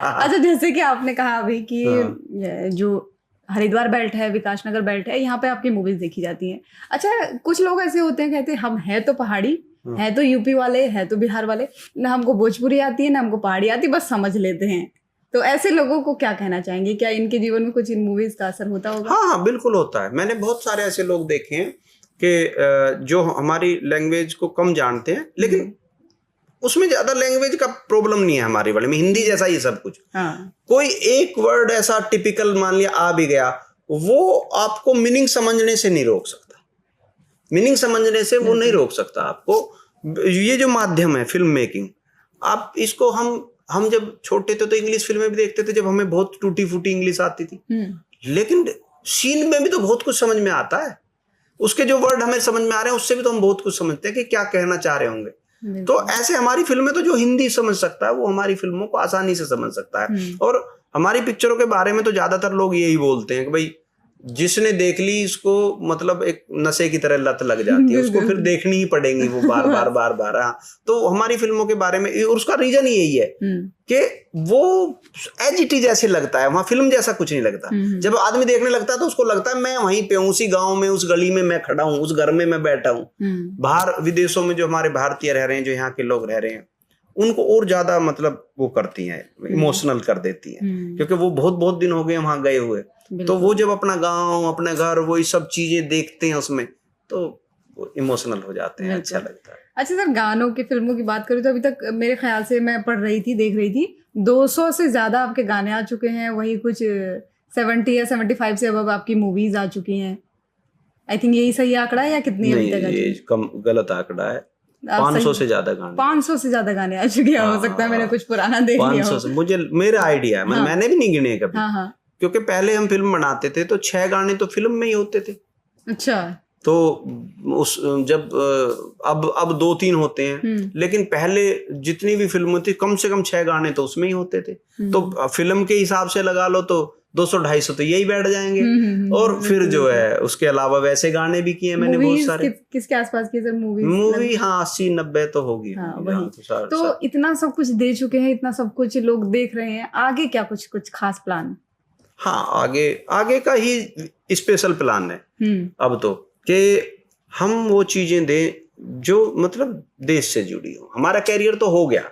अच्छा, जैसे कि आपने कहा अभी कि हाँ। जो हरिद्वार बेल्ट है, विकासनगर बेल्ट है, यहाँ पे आपकी मूवीज देखी जाती हैं। अच्छा, कुछ लोग ऐसे होते हैं, कहते हैं हम हैं तो पहाड़ी, है तो यूपी वाले, है तो बिहार वाले, ना हमको भोजपुरी आती है ना हमको पहाड़ी आती, बस समझ लेते हैं। तो ऐसे लोगों को क्या कहना चाहेंगे? क्या इनके जीवन में कुछ इन मूवीज का असर होता होगा? हाँ हाँ, बिल्कुल होता है। मैंने बहुत सारे ऐसे लोग देखे हैं कि जो हमारी लैंग्वेज को कम जानते हैं, लेकिन उसमें ज्यादा लैंग्वेज का प्रॉब्लम नहीं है हमारी वाले में, हिंदी जैसा ही सब कुछ। हाँ, कोई एक वर्ड ऐसा टिपिकल मान लिया आ भी गया, वो आपको मीनिंग समझने से नहीं रोक सकता। मीनिंग समझने से वो नहीं रोक सकता आपको। ये जो माध्यम है फिल्म मेकिंग, आप इसको हम जब छोटे थे तो इंग्लिश फिल्में भी देखते थे, जब हमें बहुत टूटी फूटी इंग्लिश आती थी, लेकिन सीन में भी तो बहुत कुछ समझ में आता है। उसके जो वर्ड हमें समझ में आ रहे हैं उससे भी तो हम बहुत कुछ समझते हैं कि क्या कहना चाह रहे होंगे। तो ऐसे हमारी फिल्में तो जो हिंदी समझ सकता है वो हमारी फिल्मों को आसानी से समझ सकता है। और हमारी पिक्चरों के बारे में तो ज्यादातर लोग यही बोलते हैं कि भाई जिसने देख ली इसको मतलब एक नशे की तरह लत लग जाती है, उसको फिर देखनी ही पड़ेगी वो बार बार बार बार। हाँ, तो हमारी फिल्मों के बारे में, और उसका रीजन ही यही है कि वो एज इट इज ऐसे लगता है, वहां फिल्म जैसा कुछ नहीं लगता। जब आदमी देखने लगता है तो उसको लगता है मैं वहीं पे हूँ, उसी गांव में, उस गली में मैं खड़ा हूँ, उस घर में मैं बैठा हूँ। बाहर विदेशों में जो हमारे भारतीय रह रहे हैं, जो यहाँ के लोग रह रहे हैं, उनको और ज्यादा मतलब वो करती हैं, इमोशनल कर देती हैं, क्योंकि वो बहुत बहुत दिन हो गए वहां गए हुए। तो वो जब अपना गांव, अपने घर, वो सब चीजें देखते हैं उसमें, तो इमोशनल हो जाते हैं, अच्छा लगता है। अच्छा सर, गानों की, फिल्मों की बात करूँ तो अभी तक मेरे ख्याल से, मैं पढ़ रही थी, देख रही थी, 200 से ज्यादा आपके गाने आ चुके हैं। वही कुछ 70 या 75 से अब आपकी मूवीज आ चुकी हैं। आई थिंक यही सही आंकड़ा है या कितनी अभी तक आ ये चुकी? कम गलत आंकड़ा है। 500 से ज्यादा गाने, 500 से ज्यादा गाने आ चुके हैं। हो सकता है मैंने कुछ पुराना देख लिया 500 हो। से, मुझे मेरा आइडिया है, मैंने भी नहीं गिने कभी। हाँ हाँ, क्योंकि पहले हम फिल्म बनाते थे तो 6 गाने तो फिल्म में ही होते थे। अच्छा। तो उस जब अब 2-3 होते हैं, लेकिन पहले जितनी भी फिल्म थी कम से कम 6 गाने तो उसमें ही होते थे। तो फिल्म के हिसाब से लगा लो तो 200-250 तो यही बैठ जाएंगे। और फिर जो है उसके अलावा वैसे गाने भी किए मैंने बहुत सारे। किसके आसपास की सर मूवी? हाँ, 80-90 तो होगी। हाँ, वही तो इतना सब कुछ दे चुके हैं, इतना सब कुछ लोग देख रहे हैं, आगे क्या कुछ खास प्लान? हाँ, आगे का ही स्पेशल प्लान है अब तो, कि हम वो चीजें दें जो मतलब देश से जुड़ी हो। हमारा कैरियर तो हो गया,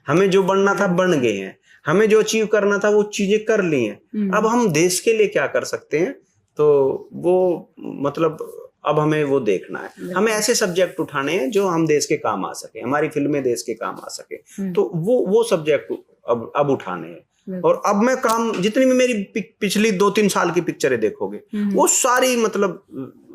हमें जो बनना था बन गए हैं, हमें जो अचीव करना था वो चीजें कर ली हैं। अब हम देश के लिए क्या कर सकते हैं, तो वो मतलब अब हमें वो देखना है। हमें ऐसे सब्जेक्ट उठाने हैं जो हम देश के काम आ सके, हमारी फिल्में देश के काम आ सके। तो वो सब्जेक्ट अब उठाने हैं। और अब मैं काम, जितनी भी मेरी पिछली 2-3 साल की पिक्चरें देखोगे, वो सारी मतलब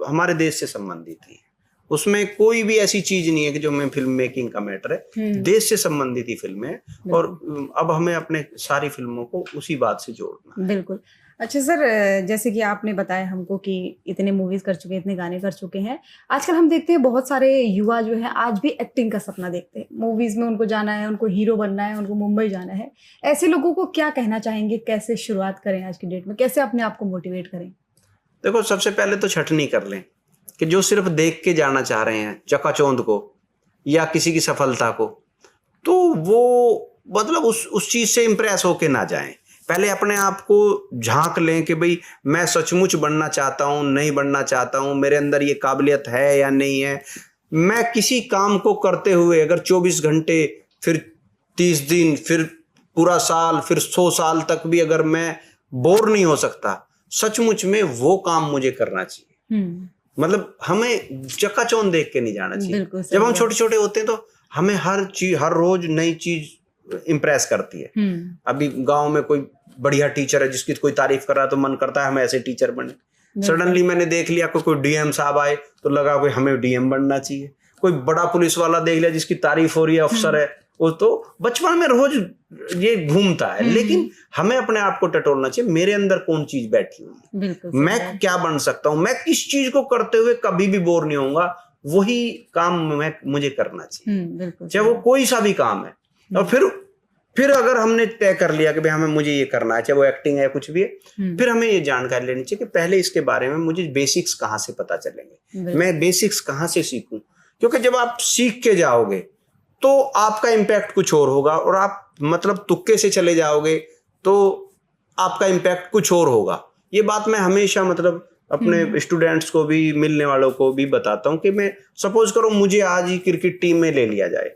हमारे देश से संबंधित ही है। उसमें कोई भी ऐसी चीज नहीं है कि जो मैं फिल्म मेकिंग का मैटर है, देश से संबंधित ही फिल्में हैं। और अब हमें अपने सारी फिल्मों को उसी बात से जोड़ना है। बिल्कुल। अच्छा सर, जैसे कि आपने बताया हमको कि इतने मूवीज कर चुके हैं, इतने गाने कर चुके हैं, आजकल हम देखते हैं बहुत सारे युवा जो है आज भी एक्टिंग का सपना देखते हैं। मूवीज में उनको जाना है, उनको हीरो बनना है, उनको मुंबई जाना है। ऐसे लोगों को क्या कहना चाहेंगे? कैसे शुरुआत करें आज की डेट में? कैसे अपने आप को मोटिवेट करें? देखो, सबसे पहले तो छटनी कर लें कि जो सिर्फ देख के जाना चाह रहे हैं चकाचौंध को या किसी की सफलता को, तो वो मतलब उस चीज से इंप्रेस होके ना जाएं। पहले अपने आप को झांक लें कि भाई मैं सचमुच बनना चाहता हूं, नहीं बनना चाहता हूं, मेरे अंदर ये काबिलियत है या नहीं है। मैं किसी काम को करते हुए अगर 24 घंटे, फिर 30 दिन, फिर पूरा साल, फिर 100 साल तक भी अगर मैं बोर नहीं हो सकता, सचमुच में वो काम मुझे करना चाहिए। मतलब हमें चकाचौंध देख के नहीं जाना चाहिए। जब हम छोटे छोटे होते हैं तो हमें हर रोज नई चीज इंप्रेस करती है। अभी गांव में कोई बढ़िया टीचर है जिसकी कोई तारीफ कर रहा है तो मन करता है हम ऐसे टीचर बने। सडनली मैंने देख लिया कोई डीएम साहब आए तो लगा कोई हमें डीएम बनना चाहिए। कोई बड़ा पुलिस वाला देख लिया जिसकी तारीफ हो रही है, अफसर है, वो तो बचपन में रोज ये घूमता है। लेकिन हमें अपने आप को टटोलना चाहिए, मेरे अंदर कौन चीज बैठी हुई है, मैं क्या बन सकता हूं, मैं किस चीज को करते हुए कभी भी बोर नहीं होऊंगा, वही काम मुझे करना चाहिए, चाहे वो कोई सा भी काम है। और फिर अगर हमने तय कर लिया कि भाई हमें मुझे ये करना है, चाहे वो एक्टिंग है कुछ भी है, फिर हमें ये जानकारी लेनी चाहिए कि पहले इसके बारे में मुझे बेसिक्स कहाँ से पता चलेंगे, मैं बेसिक्स कहाँ से सीखूं। क्योंकि जब आप सीख के जाओगे तो आपका इम्पैक्ट कुछ और होगा, और आप मतलब तुक्के से चले जाओगे तो आपका इम्पैक्ट कुछ और होगा। ये बात मैं हमेशा मतलब अपने स्टूडेंट्स को भी, मिलने वालों को भी बताता हूँ कि मैं सपोज करो मुझे आज ही क्रिकेट टीम में ले लिया जाए,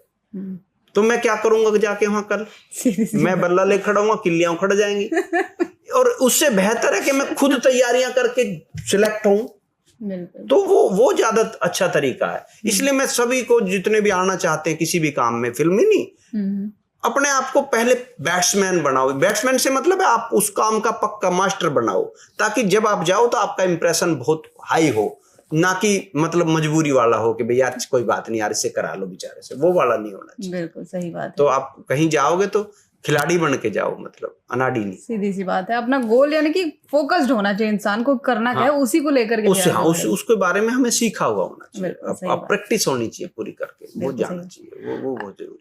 तो मैं क्या करूंगा कि जाके वहां कल मैं बल्ला ले खड़ा हूँ, किल्लियां खड़ जाएंगी। और उससे बेहतर है कि मैं खुद तैयारियां करके सिलेक्ट हूं, तो वो ज्यादा अच्छा तरीका है। इसलिए मैं सभी को, जितने भी आना चाहते हैं किसी भी काम में, फिल्मी नहीं, अपने आप को पहले बैट्समैन बनाओ। बैट्समैन से मतलब है आप उस काम का पक्का मास्टर बनाओ, ताकि जब आप जाओ तो आपका इंप्रेशन बहुत हाई हो, ना कि मतलब मजबूरी वाला हो कि भैया कोई बात नहीं यार इससे करा लो बेचारे से, वो वाला नहीं होना चाहिए। बिल्कुल सही बात है। तो आप कहीं जाओगे तो खिलाड़ी बन के जाओ, मतलब अनाड़ी नहीं। सीधी सी बात है, अपना गोल यानी कि फोकस्ड होना चाहिए, इंसान को करना क्या है उसी को लेकर के उसके बारे में हमें सीखा हुआ होना चाहिए, प्रैक्टिस होनी चाहिए पूरी करके, वो जानना चाहिए, वो बहुत जरूरी।